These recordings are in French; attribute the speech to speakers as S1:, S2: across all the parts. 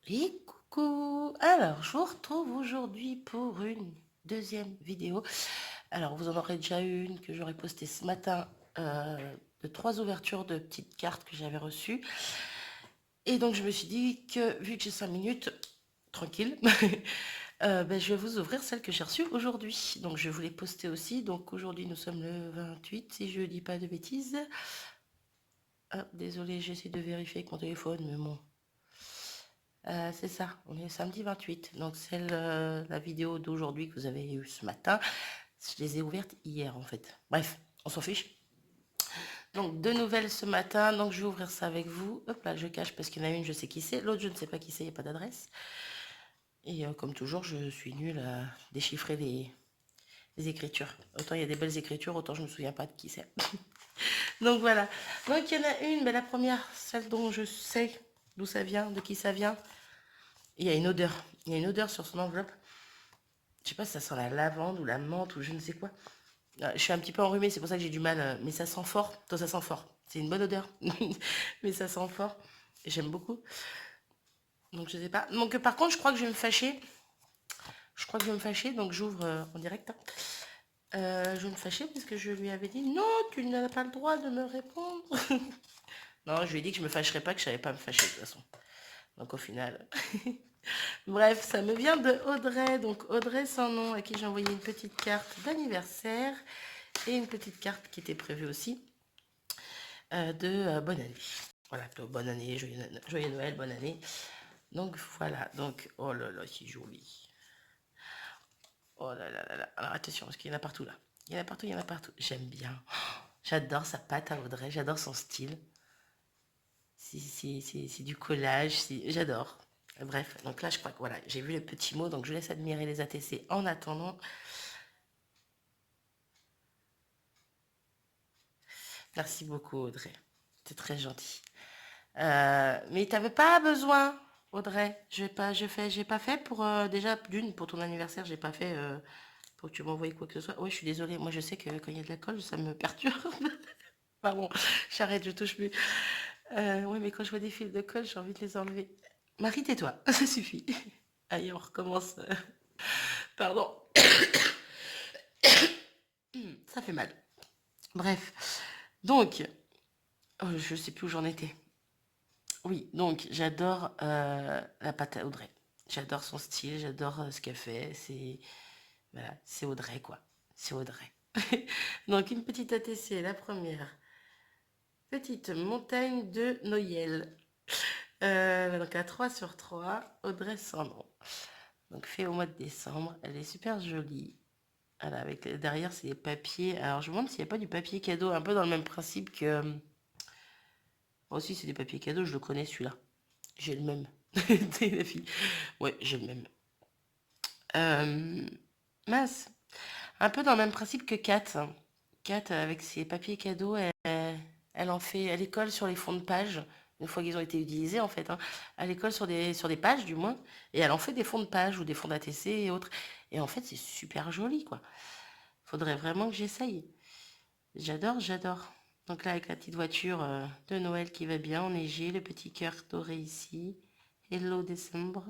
S1: Et coucou! Alors, je vous retrouve aujourd'hui pour une deuxième vidéo. Alors, vous en aurez déjà une que j'aurais postée ce matin de 3 ouvertures de petites cartes que j'avais reçues. Et donc, je me suis dit que, vu que j'ai 5 minutes, tranquille, ben, je vais vous ouvrir celle que j'ai reçue aujourd'hui. Donc, je vais vous les poster aussi. Donc, aujourd'hui, nous sommes le 28, si je ne dis pas de bêtises. Ah, désolé, j'essaie de vérifier avec mon téléphone, mais bon. C'est ça, on est samedi 28. Donc celle, la vidéo d'aujourd'hui que vous avez eue ce matin, je les ai ouvertes hier en fait. Bref, on s'en fiche. Donc deux nouvelles ce matin, donc je vais ouvrir ça avec vous. Hop là, je cache parce qu'il y en a une, je sais qui c'est. L'autre, je ne sais pas qui c'est, il n'y a pas d'adresse. Et comme toujours, je suis nulle à déchiffrer les écritures. Autant il y a des belles écritures, autant je ne me souviens pas de qui c'est. Donc voilà. Donc il y en a une, mais la première, celle dont je sais d'où ça vient, de qui ça vient. Il y a une odeur. Il y a une odeur sur son enveloppe. Je sais pas si ça sent la lavande ou la menthe ou je ne sais quoi. Je suis un petit peu enrhumée, c'est pour ça que j'ai du mal. Mais ça sent fort. Toi, ça sent fort. C'est une bonne odeur. Mais ça sent fort. J'aime beaucoup. Donc, je sais pas. Donc, par contre, je crois que je vais me fâcher. Je crois que je vais me fâcher. Donc, j'ouvre en direct. Je vais me fâcher parce que je lui avais dit non, tu n'as pas le droit de me répondre. Non, je lui ai dit que je me fâcherais pas, que je savais pas me fâcher de toute façon. Donc, au final. Bref, ça me vient de Audrey. Donc Audrey sans nom, à qui j'ai envoyé une petite carte d'anniversaire et une petite carte qui était prévue aussi de bonne année. Voilà, bonne année, joyeux Noël, bonne année. Donc voilà, donc oh là là, c'est joli. Oh là là là là. Alors attention, parce qu'il y en a partout là. Il y en a partout, il y en a partout. J'aime bien. J'adore sa patte à Audrey, j'adore son style. C'est du collage, j'adore. Bref, donc là je crois que voilà, j'ai vu les petits mots, donc je laisse admirer les ATC en attendant. Merci beaucoup, Audrey. C'est très gentil. Mais t'avais pas besoin, Audrey. J'ai pas fait pour déjà d'une pour ton anniversaire. J'ai pas fait pour que tu m'envoies quoi que ce soit. Oui, je suis désolée. Moi, je sais que quand il y a de la colle, ça me perturbe. Pardon, j'arrête, je touche plus. Oui, mais quand je vois des fils de colle, j'ai envie de les enlever. Marie, tais-toi, ça suffit. Allez, on recommence. Pardon, ça fait mal. Bref, donc, oh, je sais plus où j'en étais. Oui, donc j'adore la pâte à Audrey. J'adore son style, j'adore ce qu'elle fait. C'est voilà, c'est Audrey quoi. C'est Audrey. Donc une petite ATC, la première. Petite montagne de Noyel. Donc à 3 sur 3, Audrey sans nom. Donc fait au mois de décembre. Elle est super jolie. Voilà, avec derrière c'est des papiers. Alors je me demande s'il n'y a pas du papier cadeau, un peu dans le même principe que. Moi aussi c'est des papiers cadeaux, je le connais celui-là. J'ai le même. T'es la fille. Ouais, j'ai le même. Euh, mince. Un peu dans le même principe que Kat. Kat, avec ses papiers cadeaux, elle en fait, elle école sur les fonds de page, une fois qu'ils ont été utilisés en fait. Hein. Elle école sur des pages du moins, et elle en fait des fonds de page ou des fonds d'ATC et autres. Et en fait, c'est super joli quoi. Faudrait vraiment que j'essaye. J'adore, j'adore. Donc là, avec la petite voiture de Noël qui va bien, enneigée, le petit cœur doré ici. Hello décembre.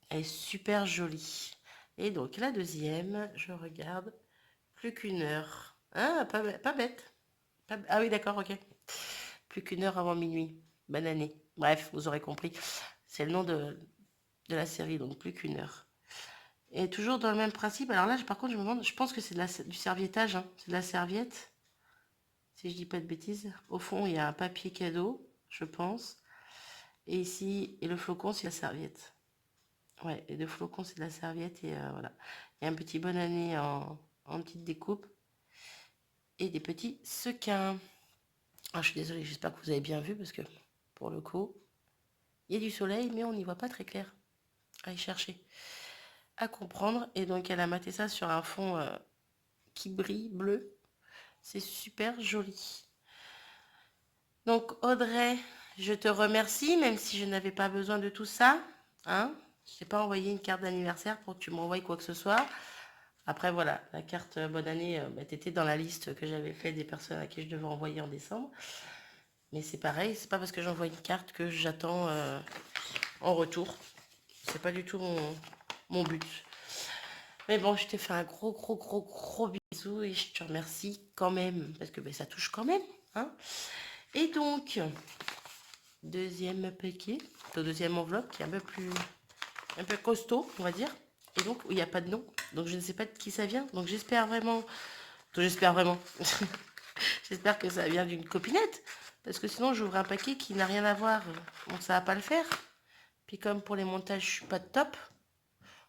S1: Elle est super jolie. Et donc la deuxième, je regarde, plus qu'une heure. Ah, pas bête. Ah oui, d'accord, ok. Plus qu'une heure avant minuit. Bonne année. Bref, vous aurez compris. C'est le nom de la série, donc plus qu'une heure. Et toujours dans le même principe. Alors là, par contre, je me demande, je pense que c'est du serviettage. Hein. C'est de la serviette, si je dis pas de bêtises. Au fond, il y a un papier cadeau, je pense. Et ici, et le flocon, c'est la serviette. Ouais, et de flocons, c'est de la serviette. Et voilà. Et un petit bonne année en petite découpe. Et des petits sequins. Ah, je suis désolée, j'espère que vous avez bien vu parce que pour le coup, il y a du soleil, mais on n'y voit pas très clair. Allez chercher à comprendre. Et donc, elle a maté ça sur un fond qui brille bleu. C'est super joli. Donc, Audrey, je te remercie, même si je n'avais pas besoin de tout ça. Hein, je t'ai pas envoyé une carte d'anniversaire pour que tu m'envoies quoi que ce soit. Après, voilà, la carte bonne année, t'étais dans la liste que j'avais fait des personnes à qui je devais envoyer en décembre. Mais c'est pareil, c'est pas parce que j'envoie une carte que j'attends en retour. C'est pas du tout mon but. Mais bon, je t'ai fait un gros bisou et je te remercie quand même, parce que ben, ça touche quand même. Hein. Et donc, deuxième paquet, deuxième enveloppe qui est un peu costaud, on va dire. Et donc, il n'y a pas de nom. Donc, je ne sais pas de qui ça vient. Donc, j'espère vraiment. J'espère vraiment. J'espère que ça vient d'une copinette. Parce que sinon, j'ouvre un paquet qui n'a rien à voir. Donc, ça va pas le faire. Puis, comme pour les montages, je suis pas de top.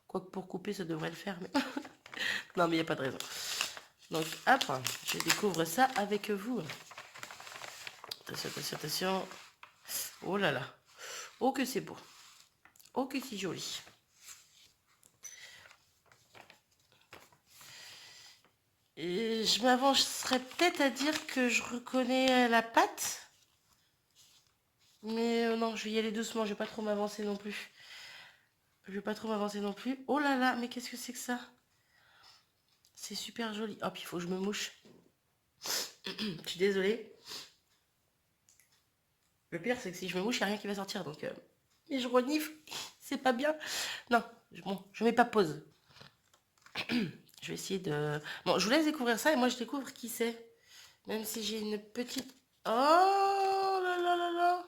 S1: Quoique pour couper, ça devrait le faire. Mais... non, mais il n'y a pas de raison. Donc, hop, je découvre ça avec vous. Attention. Oh là là. Oh, que c'est beau. Oh, que c'est joli. Et je m'avancerais peut-être à dire que je reconnais la pâte. Mais non, je vais y aller doucement. Je vais pas trop m'avancer non plus. Oh là là, mais qu'est-ce que c'est que ça? C'est super joli. Hop, il faut que je me mouche. Je suis désolée. Le pire, c'est que si je me mouche, il n'y a rien qui va sortir. Donc, mais je renifle. C'est pas bien. Non, bon, je mets pas pause. Je vais essayer de... Bon, je vous laisse découvrir ça et moi, je découvre qui c'est. Même si j'ai une petite... Oh là là là là.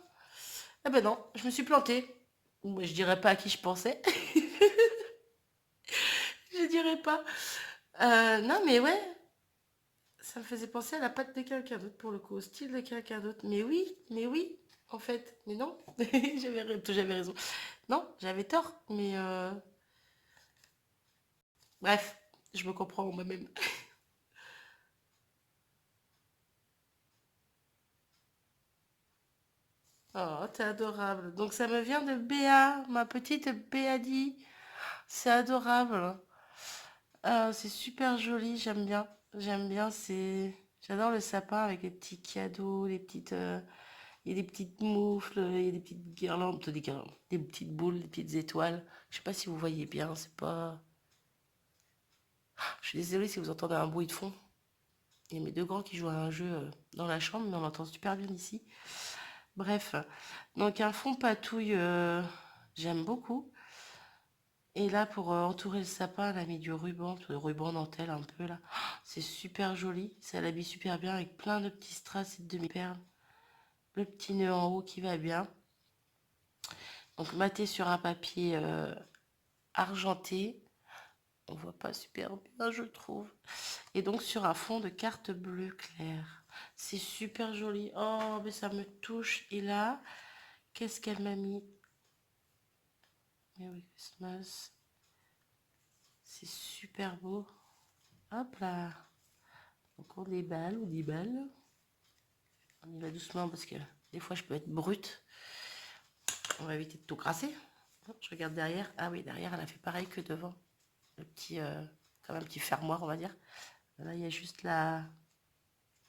S1: Ah ben non, je me suis plantée. Je dirais pas à qui je pensais. Je dirais pas. Non, mais ouais. Ça me faisait penser à la patte de quelqu'un d'autre pour le coup, au style de quelqu'un d'autre. Mais oui, en fait. Mais non, j'avais raison. Non, j'avais tort. Mais bref, je me comprends moi-même. Oh, t'es adorable. Donc ça me vient de Béa, ma petite Béadi. C'est adorable. Ah, c'est super joli, j'aime bien. J'aime bien, c'est... J'adore le sapin avec les petits cadeaux, les petites... Il y a des petites moufles, il y a des petites guirlandes, des petites boules, des petites étoiles. Je sais pas si vous voyez bien, c'est pas... Je suis désolée si vous entendez un bruit de fond. Il y a mes deux grands qui jouent à un jeu dans la chambre, mais on l'entend super bien ici. Bref, donc un fond patouille, j'aime beaucoup. Et là, pour entourer le sapin, elle a mis du ruban dentelle un peu là. C'est super joli, ça l'habille super bien avec plein de petits strass et de demi-perles. Le petit nœud en haut qui va bien. Donc maté sur un papier argenté. On voit pas super bien, je trouve. Et donc sur un fond de carte bleue claire. C'est super joli. Oh, mais ça me touche. Et là, qu'est-ce qu'elle m'a mis? Merry Christmas. C'est super beau. Hop là. Donc on déballe. On y va doucement parce que des fois je peux être brute. On va éviter de tout crasser. Je regarde derrière. Ah oui, derrière elle a fait pareil que devant. Le petit, comme un petit fermoir, on va dire. Là, il y a juste la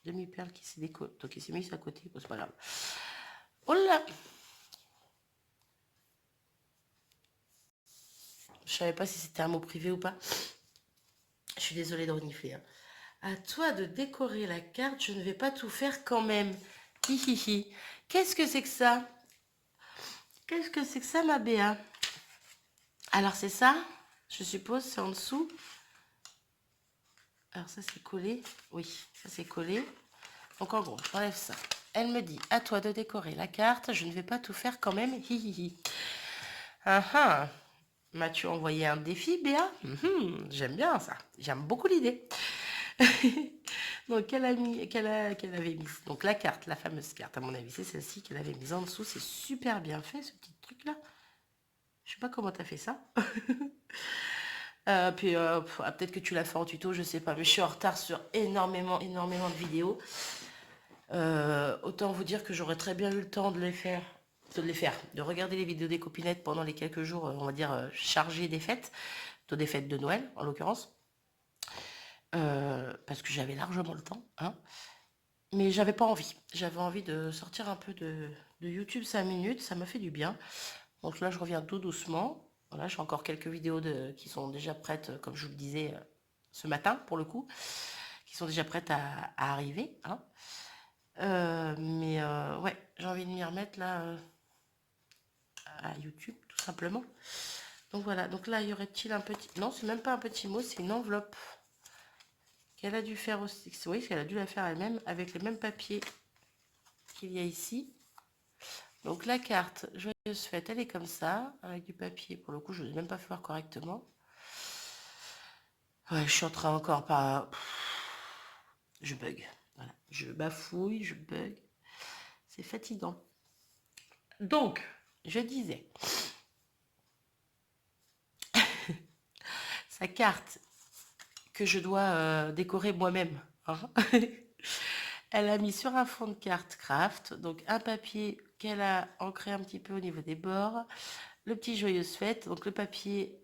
S1: demi-perle qui s'est donc qui s'est mise à côté. Bon, c'est pas grave. Oh là! Je savais pas si c'était un mot privé ou pas. Je suis désolée de renifler. Hein. À toi de décorer la carte, je ne vais pas tout faire quand même. Hihihi. Qu'est-ce que c'est que ça? Qu'est-ce que c'est que ça, ma Béa? Alors, c'est ça, je suppose, c'est en dessous. Alors, ça, c'est collé. Oui, ça, c'est collé. Donc, en gros, j'enlève ça. Elle me dit, à toi de décorer la carte, je ne vais pas tout faire quand même. Hihihi. Ah ah. M'as-tu envoyé un défi, Béa? J'aime bien ça. J'aime beaucoup l'idée. Donc, qu'elle avait mis. Donc, la carte, la fameuse carte, à mon avis, c'est celle-ci qu'elle avait mise en dessous. C'est super bien fait, ce petit truc-là. Je sais pas comment t'as fait ça. Puis, peut-être que tu l'as fait en tuto, je sais pas. Mais je suis en retard sur énormément de vidéos. Autant vous dire que j'aurais très bien eu le temps de les faire. De regarder les vidéos des copinettes pendant les quelques jours, on va dire, chargés des fêtes. Des fêtes de Noël, en l'occurrence. Parce que j'avais largement le temps. Hein. Mais j'avais pas envie. J'avais envie de sortir un peu de YouTube 5 minutes. Ça m'a fait du bien. Donc là, je reviens tout doucement. Voilà, j'ai encore quelques vidéos qui sont déjà prêtes, comme je vous le disais ce matin, pour le coup, qui sont déjà prêtes à arriver. Hein. Mais ouais, j'ai envie de m'y remettre là à YouTube, tout simplement. Donc voilà, donc là, y aurait-il un petit... Non, c'est même pas un petit mot, c'est une enveloppe qu'elle a dû faire aussi. Oui, qu'elle a dû la faire elle-même avec le même papier qu'il y a ici. Donc la carte Joyeuse Fête, elle est comme ça, avec du papier. Pour le coup, je ne vais même pas faire correctement. Ouais, je suis en train encore pas... Je bug. Voilà. Je bafouille, je bug. C'est fatigant. Donc, je disais, sa carte que je dois décorer moi-même, hein. Elle a mis sur un fond de carte craft, donc un papier qu'elle a ancré un petit peu au niveau des bords, le petit Joyeuse Fête, donc le papier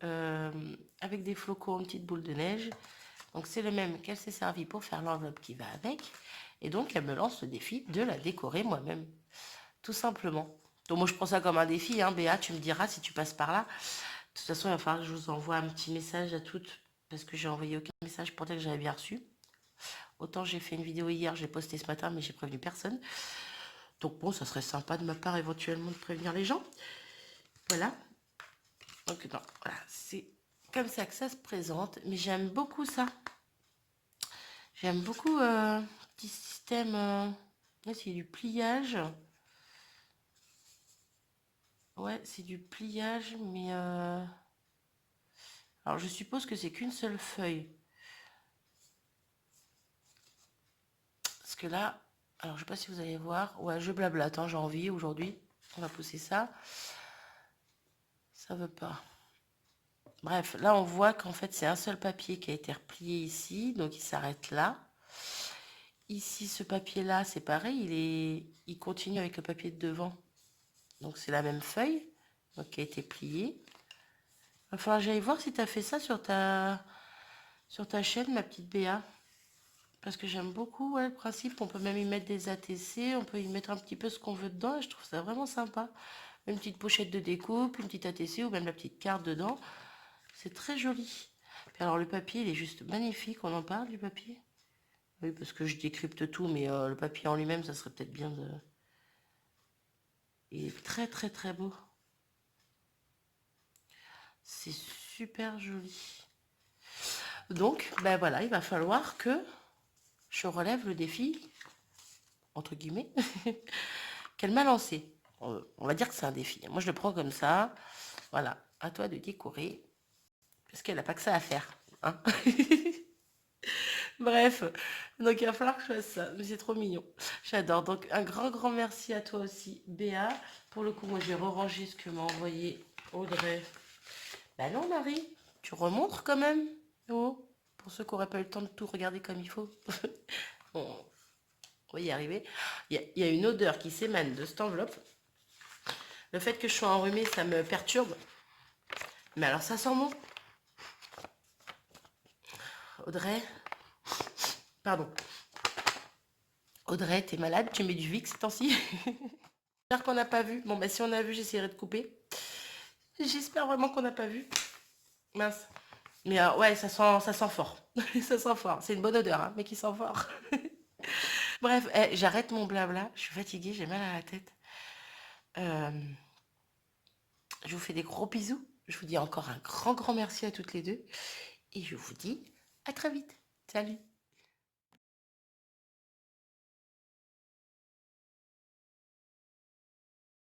S1: avec des flocons en petites boules de neige. Donc c'est le même qu'elle s'est servi pour faire l'enveloppe qui va avec. Et donc elle me lance le défi de la décorer moi-même, tout simplement. Donc moi je prends ça comme un défi, hein, Béa, tu me diras si tu passes par là. De toute façon, il va falloir que je vous envoie un petit message à toutes, parce que j'ai envoyé aucun message pour dire que j'avais bien reçu. Autant j'ai fait une vidéo hier, j'ai posté ce matin, mais j'ai prévenu personne. Donc bon, ça serait sympa de ma part éventuellement de prévenir les gens. Voilà. Donc non, voilà, c'est comme ça que ça se présente. Mais j'aime beaucoup ça. J'aime beaucoup petit système. Là, c'est du pliage. Ouais, c'est du pliage, mais alors je suppose que c'est qu'une seule feuille. Parce que là, alors je sais pas si vous allez voir. Ouais, je blablate, hein, j'ai envie aujourd'hui. On va pousser ça. Ça veut pas. Bref, là on voit qu'en fait c'est un seul papier qui a été replié ici, donc il s'arrête là. Ici, ce papier-là, c'est pareil, il continue avec le papier de devant. Donc c'est la même feuille, donc qui a été pliée. Il va falloir que j'aille voir si tu as fait ça sur ta chaîne, ma petite Béa. Parce que j'aime beaucoup le principe, on peut même y mettre des ATC, on peut y mettre un petit peu ce qu'on veut dedans, et je trouve ça vraiment sympa. Une petite pochette de découpe, une petite ATC ou même la petite carte dedans. C'est très joli. Puis alors le papier, il est juste magnifique, on en parle du papier? Oui, parce que je décrypte tout, mais le papier en lui-même, ça serait peut-être bien de... Il est très très très beau. C'est super joli. Donc, ben voilà, il va falloir que je relève le défi, entre guillemets, qu'elle m'a lancé. On va dire que c'est un défi. Moi, je le prends comme ça. Voilà, à toi de décorer. Parce qu'elle n'a pas que ça à faire, hein. Bref, donc il va falloir que je fasse ça. Mais c'est trop mignon. J'adore. Donc un grand, grand merci à toi aussi, Béa. Pour le coup, moi j'ai re-rangé ce que m'a envoyé Audrey. Bah non, Marie, tu remontres quand même. Oh, pour ceux qui n'auraient pas eu le temps de tout regarder comme il faut. On va y arriver. Il y a une odeur qui s'émane de cette enveloppe. Le fait que je sois enrhumée, ça me perturbe. Mais alors ça sent bon. Audrey, pardon. Audrey, t'es malade? Tu mets du Vicks ces temps-ci? J'espère qu'on n'a pas vu. Bon, bah si on a vu, j'essaierai de couper. J'espère vraiment qu'on n'a pas vu. Mince. Mais ouais, ça sent fort. Ça sent fort. C'est une bonne odeur, hein, mais qui sent fort. Bref, j'arrête mon blabla. Je suis fatiguée, j'ai mal à la tête. Je vous fais des gros bisous. Je vous dis encore un grand, grand merci à toutes les deux. Et je vous dis à très vite. Salut.